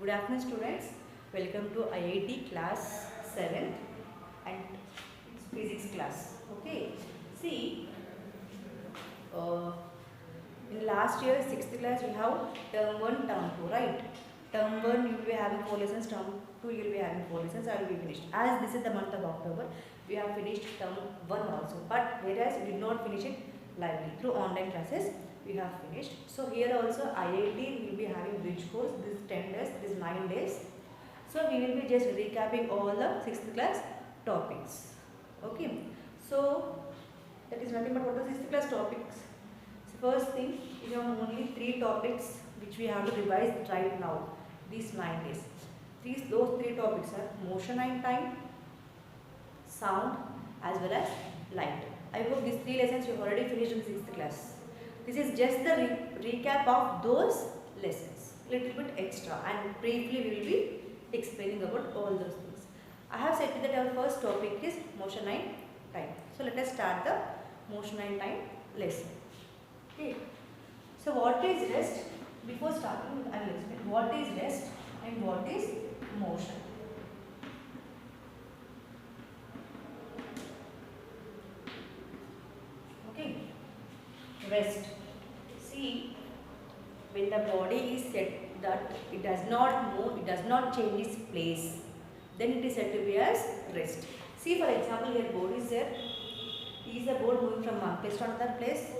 Good afternoon, students. Welcome to IIT class 7th and it's physics class. Okay. See, uh, in last year 6th class we have term 1, term 2, right? Term 1 you will be having 4 lessons, term 2 you will be having 4 lessons. I will be finished. As this is the month of October, we have finished term 1 also. But whereas we did not finish it lively through online classes. We have finished. So here also IIT will be having bridge course this 10 days, this 9 days. So we will be just recapping all the 6th class topics. Okay. So that is nothing but what are the 6th class topics. So first thing, we have only 3 topics which we have to revise right now. These 9 days. Those 3 topics are motion and time, sound as well as light. I hope these 3 lessons you have already finished in 6th class. This is just the recap of those lessons, little bit extra, and briefly we will be explaining about all those things. I have said that our first topic is motion and time. So let us start the motion and time lesson. Okay. So what is rest? Before starting, I will explain what is rest and what is motion. Okay. Rest. See, when the body is said that it does not move, it does not change its place, then it is said to be as rest. See, for example, here board is there. Is the board moving from one place to another place?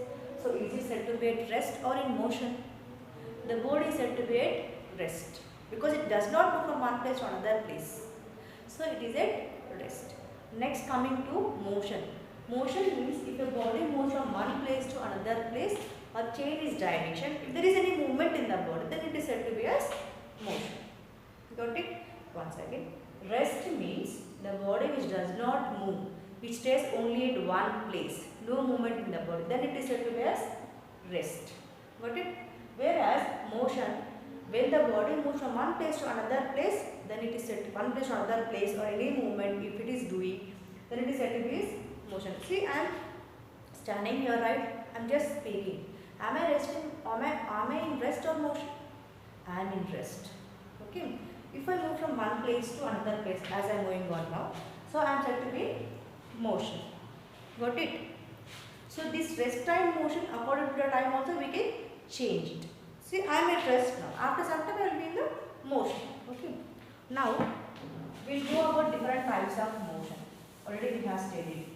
So is it said to be at rest or in motion? The board is said to be at rest because it does not move from one place to another place. So it is at rest. Next, coming to motion. Motion means if a body moves from one place to another place or change its direction, if there is any movement in the body, then it is said to be as motion. Got it? Once again. Rest means the body which does not move, which stays only at one place, no movement in the body, then it is said to be as rest. Got it? Whereas motion, when the body moves from one place to another place, then it is said to one place to another place or any movement if it is doing, then it is said to be as motion. See, I am standing here, right? I am just speaking. Am I resting? Am I in rest or motion? I am in rest. Okay. If I move from one place to another place as I am going on now, so I am said to be motion. Got it? So this rest time motion according to the time also we can change it. See, I am at rest now. After some time I will be in the motion. Okay. Now we will go about different types of motion. Already we have studied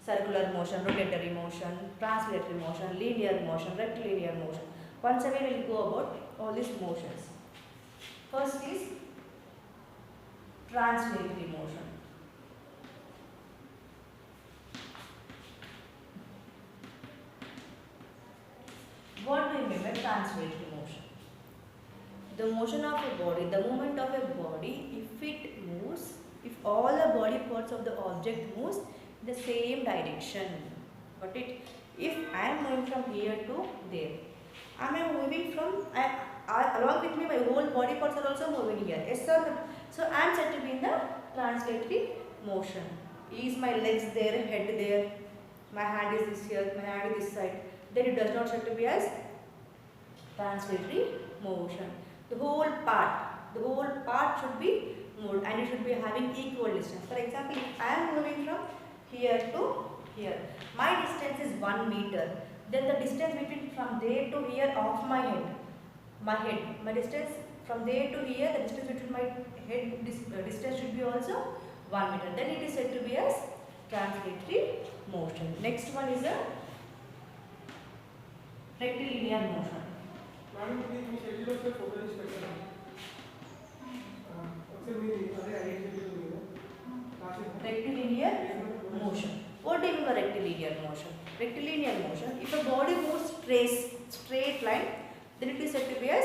circular motion, rotatory motion, translatory motion, linear motion, rectilinear motion. Once again we will go about all these motions. First is translatory motion. What do you mean by translatory motion? The motion of a body, the movement of a body, if it moves, if all the body parts of the object moves in the same direction. Got it? If I am moving from here to there, am I moving from, along with me my whole body parts are also moving here. Yes or no? So I am said to be in the translatory motion. Is my legs there, head there, my hand is this here, my hand is this side. Then it does not said to be as translatory motion. The whole part should be moved and it should be having equal distance. For example, if I am moving from here to here, my distance is 1 meter. Then the distance between from there to here of my distance from there to here, the distance between my head, distance should be also 1 meter. Then it is said to be as translatory motion. Next one is a rectilinear motion. Rectilinear motion. What do you mean by rectilinear motion? Rectilinear motion, if a body moves straight line, then it is said to be as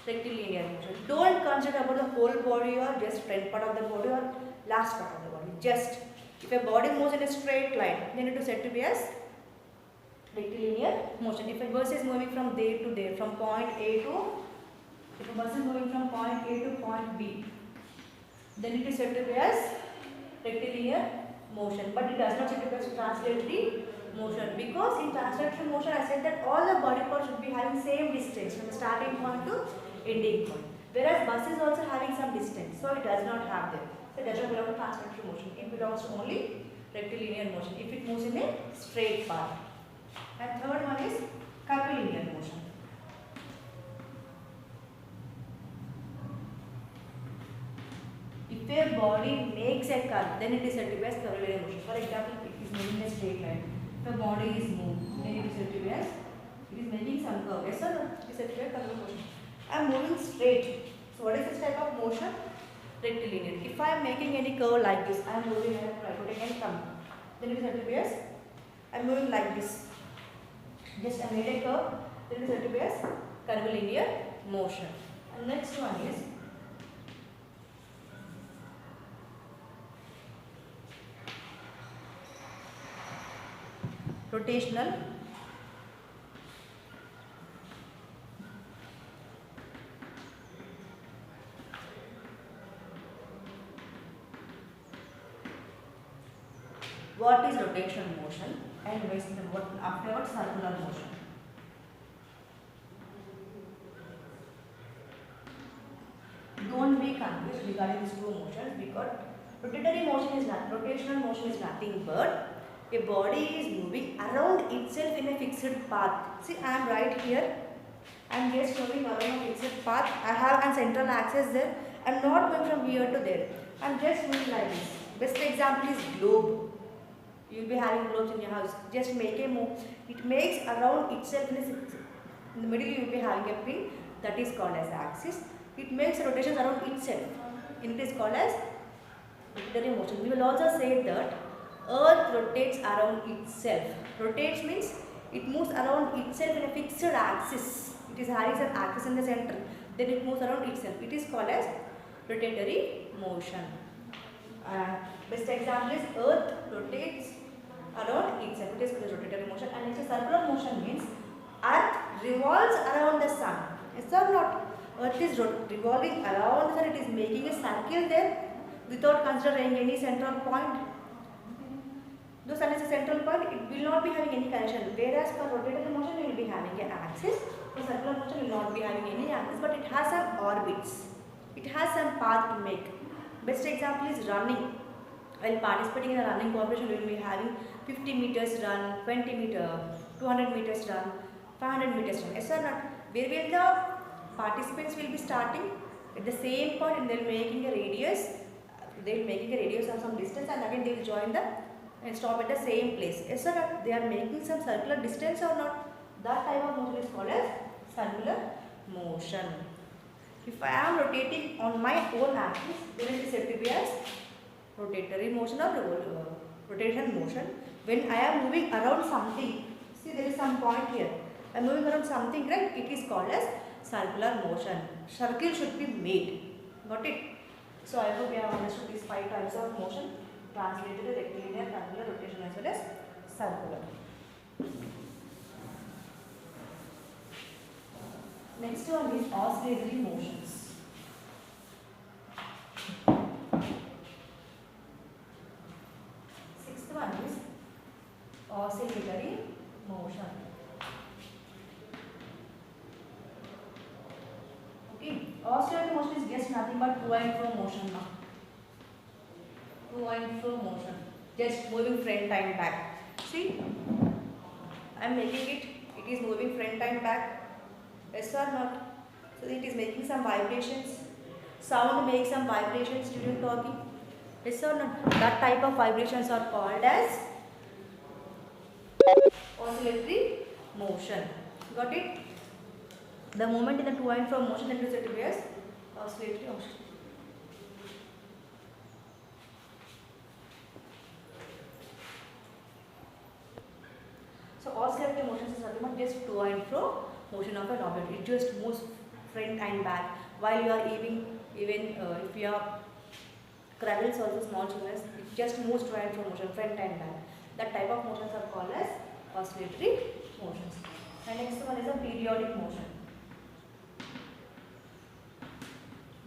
rectilinear motion. Don't consider about the whole body or just front part of the body or last part of the body. Just if a body moves in a straight line, then it is said to be as rectilinear motion. If a bus is moving from there to there, from point A to, if a bus is moving from point A to point B, then it is said to be as rectilinear motion. But it does not said to be as translatory motion, because in translatory motion I said that all the body parts should be having same distance from the starting point to ending point. Whereas bus is also having some distance, so it does not have them. So it does not belong to transcendental motion. It belongs to only rectilinear motion if it moves in a straight path. And third one is curvilinear motion. If a body makes a curve, then it is said to be as curvilinear motion. For example, it is moving in a straight line. If a body is moved, then it is said to be as it is making some curve. Yes or no? It is said to be a curvilinear motion. I am moving straight. So what is this type of motion? Rectilinear. If I am making any curve like this, I am moving and putting any thumb, then it is said to be as I am moving like this. Just I made a curve, then it is said to be as curvilinear motion. And next one is rotational what is rotational motion and what afterwards circular motion. Don't be confused regarding these two motions because rotatory motion is not rotational motion is nothing but a body is moving around itself in a fixed path. See, I am right here. I am just moving around a fixed path. I have a central axis there. I am not going from here to there. I am just moving like this. Best example is globe. You will be having globes in your house. Just make a move. It makes around itself in the middle. You will be having a pin that is called as axis. It makes rotations around itself. And it is called as rotatory motion. We will also say that Earth rotates around itself. Rotates means it moves around itself in a fixed axis. It is having an axis in the center. Then it moves around itself. It is called as rotatory motion. Best example is Earth rotates around itself. It is called as rotatory motion. And it's a circular motion means Earth revolves around the sun. Yes or not? Earth is revolving around the sun. It is making a circle there without considering any central point. Though sun is a central point, it will not be having any connection. Whereas for rotatory motion, you will be having an axis. For circular motion, you will not be having any axis, but it has some orbits. It has some path to make. Best example is running. While participating in a running competition, we will be having 50 meters run, 20 meters, 200 meters run, 500 meters run. Yes or not? Where will the participants will be starting? At the same point, and they will be making a radius. They will be making a radius of some distance, and again they will join the and stop at the same place. Yes or not? They are making some circular distance or not? That type of motion is called as circular motion. If I am rotating on my own axis, then it is said to be as rotatory motion or rotation motion. When I am moving around something, see there is some point here. I am moving around something, right? It is called as circular motion. Circle should be made. Got it? So I hope you have understood these 5 types of motion. Translated to rectilinear, circular, rotation as well as circular. Next one is oscillatory motions. Sixth one is oscillatory motion. Okay, oscillatory motion is just nothing but to and fro motion now. To and fro motion, just moving front and back. See, I am making it. It is moving front and back. Yes or not? So it is making some vibrations. Sound makes some vibrations during talking. Yes or not? That type of vibrations are called as oscillatory motion. Got it? The movement in the to and fro motion is said to be as oscillatory motion. So oscillatory motions is nothing but just to and fro motion of an object. It just moves front and back. While you are even if you are cradles also small children, it just moves to and fro motion, front and back. That type of motions are called as oscillatory motions. And next one is a periodic motion.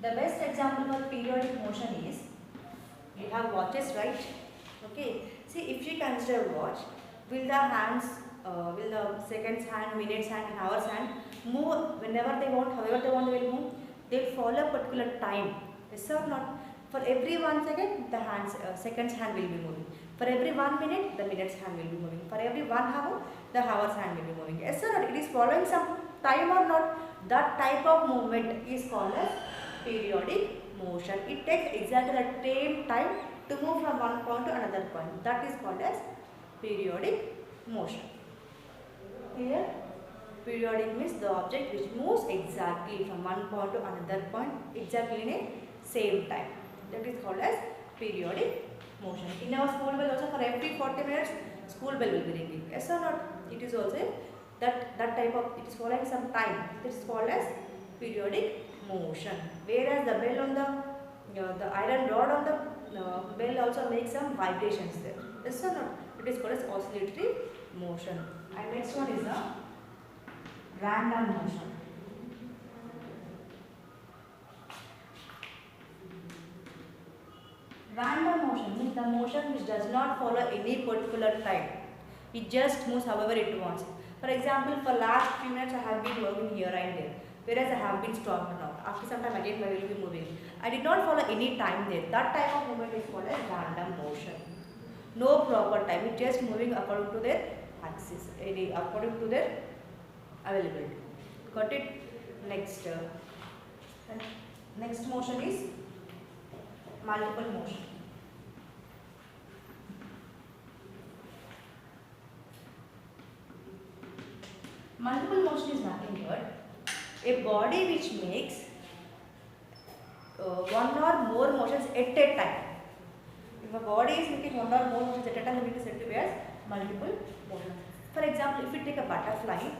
The best example for periodic motion is, you have watches, right? Okay. See, if you consider watch, will the hands, will the seconds hand, minutes hand, and hours hand move whenever they want, however they want they will move? they follow a particular time. Yes or not? For every 1 second, the seconds hand will be moving. For every 1 minute, the minutes hand will be moving. For every 1 hour, the hours hand will be moving. Yes or not? It is following some time or not? That type of movement is called as periodic motion. It takes exactly the same time to move from one point to another point. That is called as periodic motion. Here, periodic means the object which moves exactly from one point to another point exactly in a same time. That is called as periodic motion. In our school bell also, for every 40 minutes school bell will be ringing. Yes or not? It is also that type of, it is following some time. This is called as periodic motion. Whereas the bell on the iron rod on the bell also makes some vibrations there. Yes or not? It is called as oscillatory motion. And next one is the random motion. Random motion means the motion which does not follow any particular time. It just moves however it wants. For example, for last few minutes I have been working here and there, whereas I have been stopped now. After some time again I will be moving. I did not follow any time there. That type of movement is called as random motion. No proper time. It just moving according to their axis, according to their availability. Got it? Next motion is multiple motion. Multiple motion is nothing but a body which makes one or more motions at a time. If a body is making one or more motions at a time, then it is said to be as multiple motion. For example, if you take a butterfly,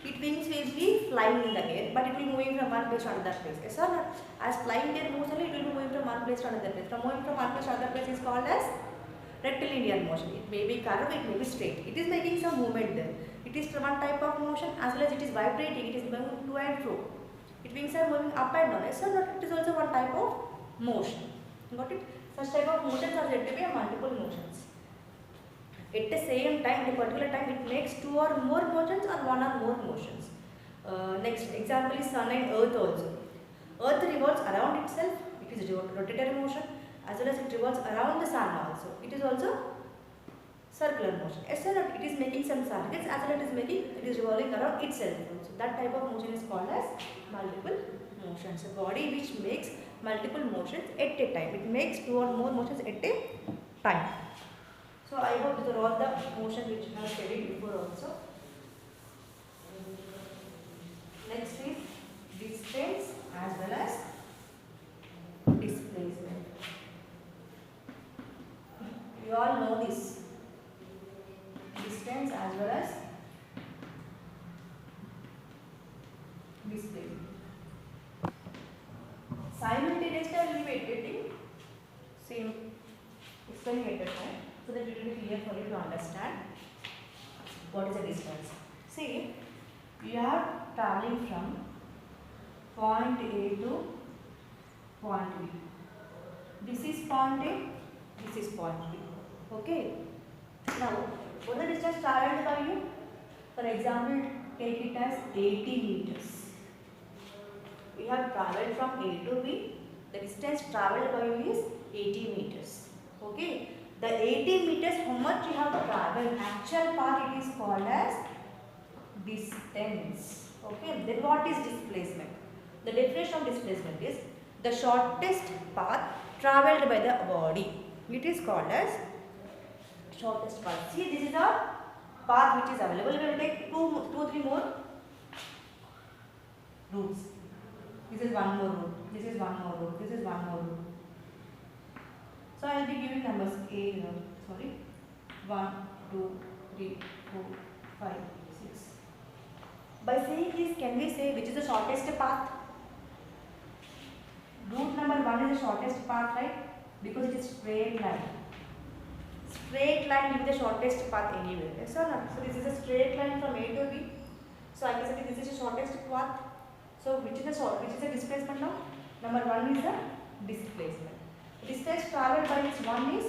its wings will be flying in the air, but it will be moving from one place to another place. Yes or not? As flying there moves only, it will be moving from one place to another place. From moving from one place to another place is called as rectilinear motion. It may be curved, it may be straight. It is making some movement there. It is one type of motion, as well as it is vibrating. It is moving to and fro. Its wings are moving up and down. Yes or not? It is also one type of motion. Got it? Such type of motions are said to be multiple motions. At the same time, at a particular time, it makes two or more motions or one or more motions. Next example is Sun and Earth also. Earth revolves around itself. It is rotatory motion, as well as it revolves around the Sun also. It is also circular motion. Yes or not? It is making some circuits, as well as it is revolving around itself also. That type of motion is called as multiple motions. A body which makes multiple motions at a time. It makes two or more motions at a time. So I hope these are all the motion which I have studied before also. Next is distance as well as displacement. You all know this. Distance as well as displacement. Simultaneously I will be editing same explaining at a time, so that it will be clear for you to understand what is the distance. See, you are traveling from point A to point B. This is point A, this is point B. Okay. Now, what is the distance traveled by you? For example, take it as 80 meters. We have traveled from A to B. The distance traveled by you is 80 meters. Okay. The 80 meters, how much you have traveled? Actual part it is called as distance. Okay. Then what is displacement? The definition of displacement is the shortest path traveled by the body. It is called as shortest path. See, this is a path which is available. We will take two, three more routes. This is one more route. This is one more route. This is one more route. So I will be giving numbers A here. Sorry, 1, 2, 3, 4, 5, 6. By saying this, can we say which is the shortest path? Route number 1 is the shortest path, right? Because it is straight line. Straight line will be the shortest path anywhere. Yes or not? So this is a straight line from A to B. So I can say this is the shortest path. So which is the displacement now? Number 1 is the displacement. Distance travelled by this one is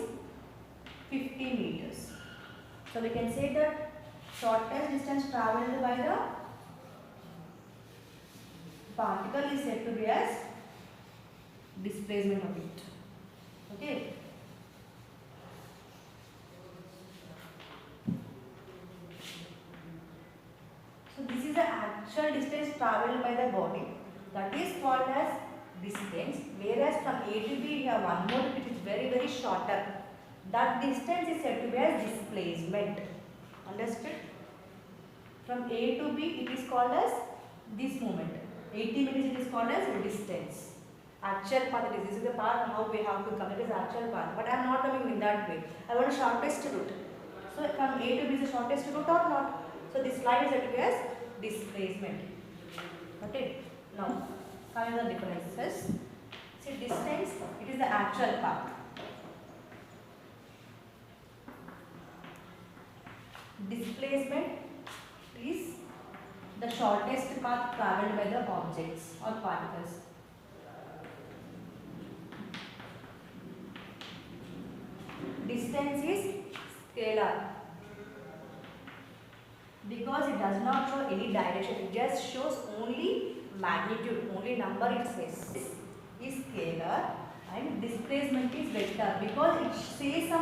50 meters. So we can say that shortest distance travelled by the particle is said to be as displacement of it. Okay. So this is the actual distance travelled by the body, that is called as distance, whereas from A to B we have one more which is very shorter. That distance is said to be as displacement. Understood? From A to B it is called as this movement. 80 minutes it is called as distance. Actual path, this is the path how we have to come, it is actual path, but I am not coming in that way. I want a shortest route. So from A to B is the shortest route or not? So this line is said to be as displacement. Okay. Now coming to the differences. See, distance, it is the actual path. Displacement is the shortest path travelled by the objects or particles. Distance is scalar because it does not show any direction, it just shows only magnitude, only number it says. Is scalar, and displacement is vector because it says some